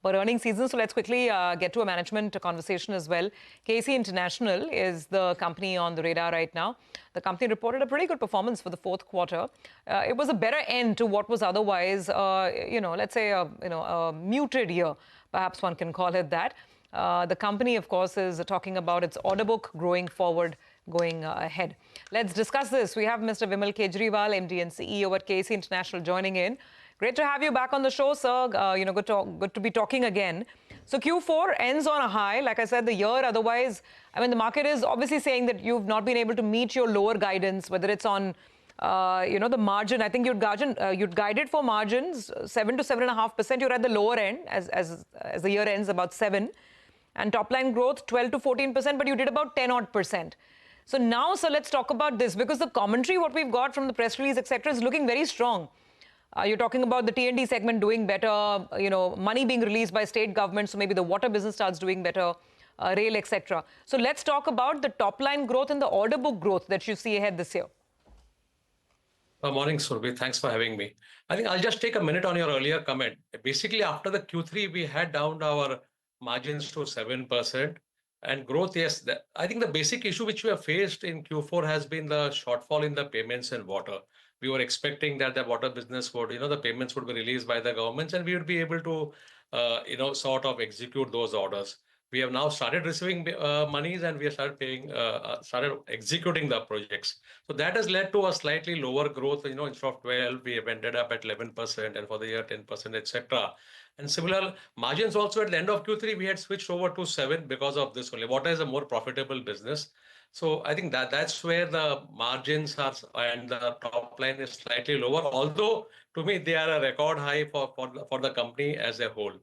For earnings season, so let's quickly get to a management conversation as well. KEC International is the company on the radar right now. The company reported a pretty good performance for the fourth quarter. It was a better end to what was otherwise, let's say, a muted year, perhaps one can call it that. The company, of course, is talking about its order book growing forward, going ahead. Let's discuss this. We have Mr. Vimal Kejriwal, MD and CEO at KEC International, joining in. Great to have you back on the show, sir. Good to be talking again. So Q4 ends on a high. Like I said, the year otherwise, I mean, the market is obviously saying that you've not been able to meet your lower guidance, whether it's on, the margin. I think you'd guided for margins 7 to 7.5%. You're at the lower end as the year ends, about 7. And top line growth 12 to 14%, but you did about 10 odd %. So now, sir, let's talk about this, because the commentary, what we've got from the press release, etc., is looking very strong. You're talking about the T&D segment doing better, money being released by state governments, so maybe the water business starts doing better, rail, etc. So let's talk about the top line growth and the order book growth that you see ahead this year. Morning, Surbhi. Thanks for having me. I think I'll just take a minute on your earlier comment. Basically, after the Q3, we had down our margins to 7%. And growth, yes, I think the basic issue which we have faced in Q4 has been the shortfall in the payments and water. We were expecting that the water business would, the payments would be released by the governments and we would be able to, sort of execute those orders. We have now started receiving monies and we have started executing the projects. So that has led to a slightly lower growth. Instead of 12, we have ended up at 11%, and for the year 10%, etc. And similar margins also at the end of Q3, we had switched over to 7 because of this only. Water is a more profitable business. So I think that's where the margins are and the top line is slightly lower. Although to me, they are a record high for the company as a whole.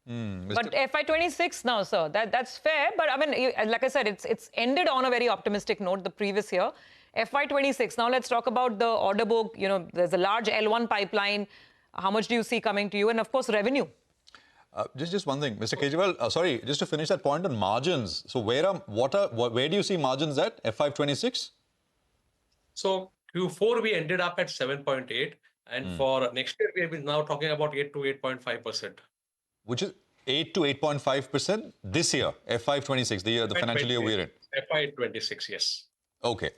But FY26 now, sir, that's fair. But I mean, like I said, it's ended on a very optimistic note the previous year. FY26, now let's talk about the order book. There's a large L1 pipeline. How much do you see coming to you? And of course, revenue. Just one thing, Mr. Kejriwal, sorry, just to finish that point on margins. So where do you see margins at FY26? So Q4, we ended up at 7.8. And for next year, we are now talking about 8 to 8.5%. Which is 8 to 8.5% this year, FY26, the financial year we're in. FY26, yes. Okay.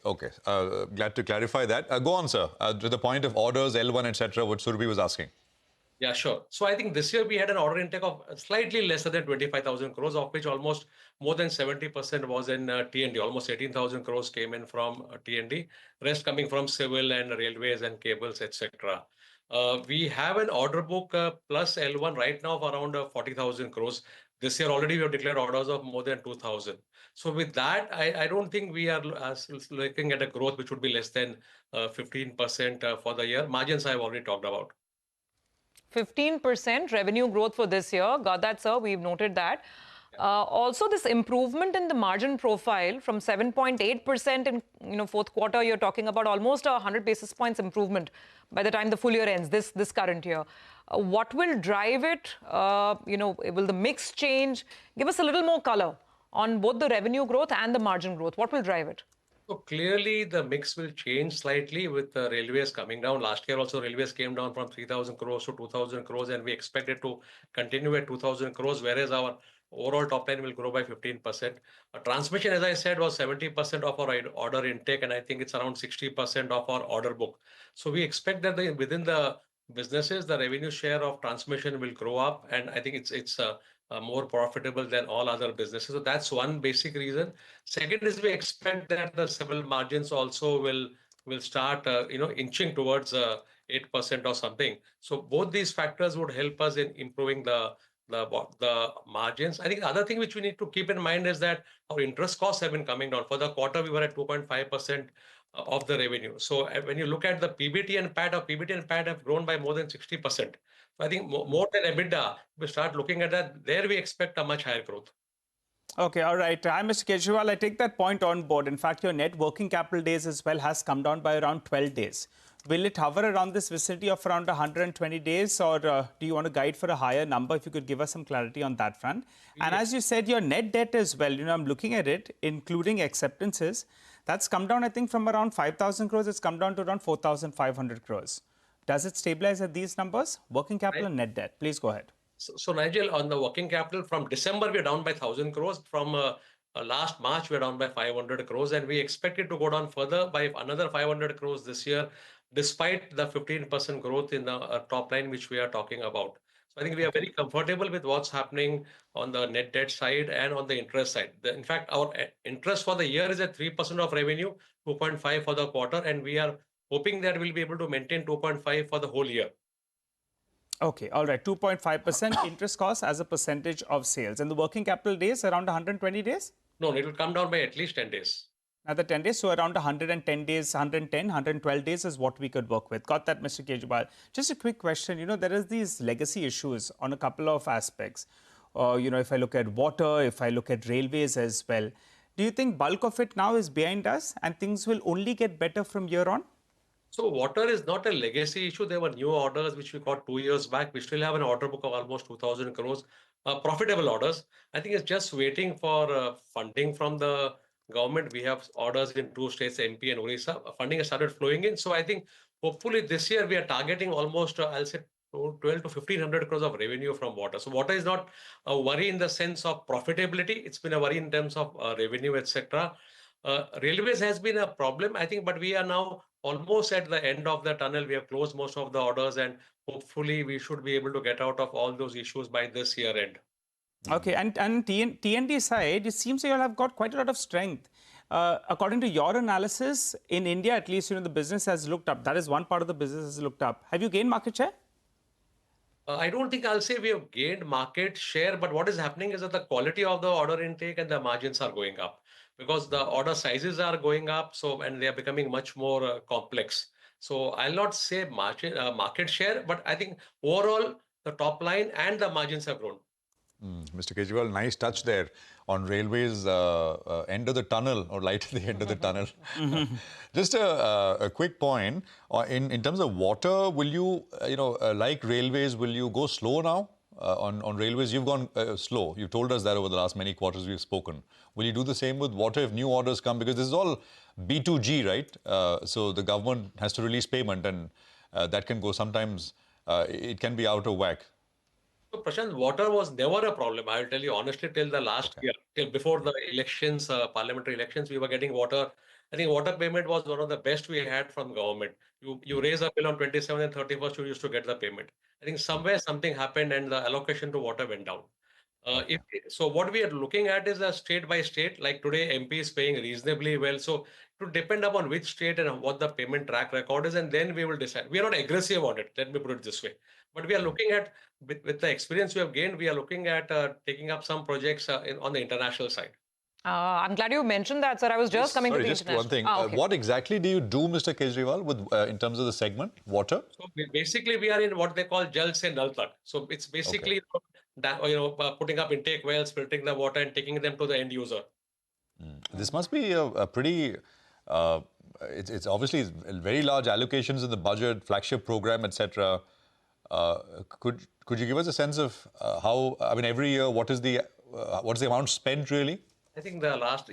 Glad to clarify that. Go on, sir, to the point of orders, L1, etc., what Surbhi was asking. Yeah, sure. So I think this year we had an order intake of slightly lesser than 25,000 crores, of which almost more than 70% was in T&D. Almost 18,000 crores came in from T&D, rest coming from civil and railways and cables, etc. We have an order book plus L1 right now of around 40,000 crores. This year already we have declared orders of more than 2,000. So with that, I don't think we are looking at a growth which would be less than 15% for the year. Margins I've already talked about. 15% revenue growth for this year. Got that, sir. We've noted that. Also, this improvement in the margin profile from 7.8% in fourth quarter, you're talking about almost 100 basis points improvement by the time the full year ends, this current year. What will drive it? Will the mix change? Give us a little more color on both the revenue growth and the margin growth. What will drive it? So clearly the mix will change slightly with the railways coming down. Last year also railways came down from 3,000 crores to 2,000 crores and we expect it to continue at 2,000 crores, whereas our overall top line will grow by 15%. Transmission, as I said, was 70% of our order intake, and I think it's around 60% of our order book. So we expect that within the businesses, the revenue share of transmission will grow up, and I think it's more profitable than all other businesses. So that's one basic reason. Second is we expect that the civil margins also will start, inching towards 8% or something. So both these factors would help us in improving the margins. I think the other thing which we need to keep in mind is that our interest costs have been coming down. For the quarter, we were at 2.5% of the revenue. So when you look at the PBT and PAT, our PBT and PAT have grown by more than 60%. So I think more than EBITDA, we start looking at that. There we expect a much higher growth. Okay, all right. Hi, Mr. Kejriwal. I take that point on board. In fact, your net working capital days as well has come down by around 12 days. Will it hover around this vicinity of around 120 days or do you want to guide for a higher number? If you could give us some clarity on that front. Yes. And as you said, your net debt as well, I'm looking at it, including acceptances, that's come down, I think, from around 5,000 crores, it's come down to around 4,500 crores. Does it stabilize at these numbers? Working capital and net debt. Please go ahead. So Nigel, on the working capital, from December, we're down by 1,000 crores. From last March, we're down by 500 crores, and we expect it to go down further by another 500 crores this year, despite the 15% growth in the top line, which we are talking about. So I think we are very comfortable with what's happening on the net debt side and on the interest side. In fact, our interest for the year is at 3% of revenue, 2.5 for the quarter, and we are hoping that we'll be able to maintain 2.5 for the whole year. Okay, all right, 2.5% interest cost as a percentage of sales. And the working capital days, around 120 days? No, it will come down by at least 10 days. Another 10 days, so around 110 days, 110, 112 days is what we could work with. Got that, Mr. Kejriwal. Just a quick question. You know, there is these legacy issues on a couple of aspects. You know, if I look at water, if I look at railways as well, do you think bulk of it now is behind us and things will only get better from here on? So water is not a legacy issue. There were new orders which we got 2 years back. We still have an order book of almost 2,000 crores, profitable orders. I think it's just waiting for funding from the government. We have orders in 2 states, MP and Orissa. Funding has started flowing in. So I think hopefully this year we are targeting almost, I'll say, 12 to 1,500 crores of revenue from water. So water is not a worry in the sense of profitability. It's been a worry in terms of revenue, etc. Railways has been a problem, I think, but we are now almost at the end of the tunnel. We have closed most of the orders, and hopefully we should be able to get out of all those issues by this year end. Okay, and T&D side, it seems you all have got quite a lot of strength. According to your analysis, in India at least, you know, the business has looked up. That is one part of the business has looked up. Have you gained market share? I don't think I'll say we have gained market share, but what is happening is that the quality of the order intake and the margins are going up because the order sizes are going up. So, and they are becoming much more complex. So I'll not say market share, but I think overall the top line and the margins have grown. Mr. Kejriwal, nice touch there on railways end of the tunnel or light at the end of the tunnel. Just a quick point in terms of water. Will you, like railways, will you go slow now on railways? You've gone slow. You've told us that over the last many quarters we've spoken. Will you do the same with water if new orders come? Because this is all B2G, right? So the government has to release payment, and that can go sometimes. It can be out of whack. So Prashant, water was never a problem. I will tell you honestly, till the last year, till before the elections, parliamentary elections, we were getting water. I think water payment was one of the best we had from government. You raise a bill on 27th and 31st, you used to get the payment. I think somewhere something happened and the allocation to water went down. So what we are looking at is a state by state, like today MP is paying reasonably well. So to depend upon which state and what the payment track record is, and then we will decide. We are not aggressive on it, let me put it this way. But we are looking at, with the experience we have gained, we are looking at taking up some projects on the international side. I'm glad you mentioned that, sir. I was just coming to the international. One thing. Okay. What exactly do you do, Mr. Kejriwal, with in terms of the segment, water? So basically, we are in what they call Jal Se Nal Tak. So it's basically putting up intake wells, filtering the water, and taking them to the end user. This must be a pretty. It's obviously very large allocations in the budget, flagship program, etc. Could you give us a sense of how? I mean, every year, what is the amount spent really? I think the last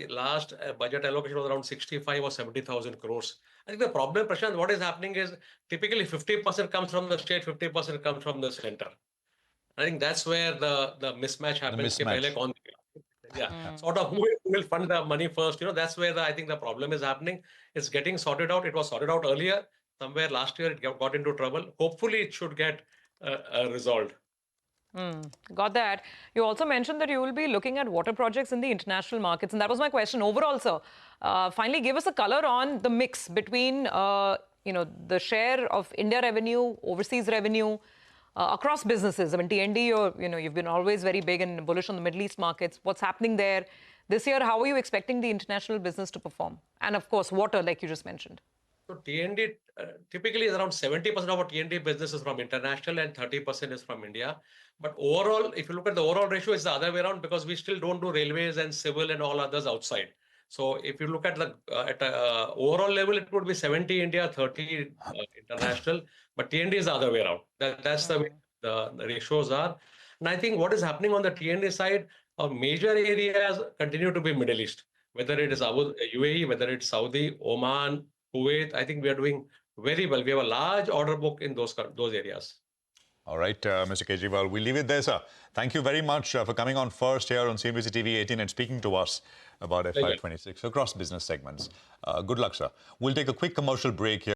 budget allocation was around 65 or 70,000 crores. I think the problem, Prashant, what is happening is typically 50% comes from the state, 50% comes from the center. I think that's where the mismatch happens. The mismatch. Yeah, sort of who will fund the money first. That's where I think the problem is happening. It's getting sorted out. It was sorted out earlier. Somewhere last year it got into trouble. Hopefully it should get resolved. Got that. You also mentioned that you will be looking at water projects in the international markets. And that was my question. Overall, sir, finally give us a color on the mix between, the share of India revenue, overseas revenue, across businesses. I mean, T&D, you've been always very big and bullish on the Middle East markets. What's happening there? This year, how are you expecting the international business to perform? And of course, water, like you just mentioned. So T&D typically is around 70% of our T&D business is from international and 30% is from India. But overall, if you look at the overall ratio, it's the other way around because we still don't do railways and civil and all others outside. So if you look at the overall level, it would be 70 India, 30 international. But T&D is the other way around. That's the way the ratios are. And I think what is happening on the T&D side, our major areas continue to be Middle East, whether it is UAE, whether it's Saudi, Oman, Kuwait. I think we are doing very well. We have a large order book in those areas. All right, Mr. Kejriwal, we'll leave it there, sir. Thank you very much for coming on first here on CNBC TV18 and speaking to us about FY26 across business segments. Good luck, sir. We'll take a quick commercial break here.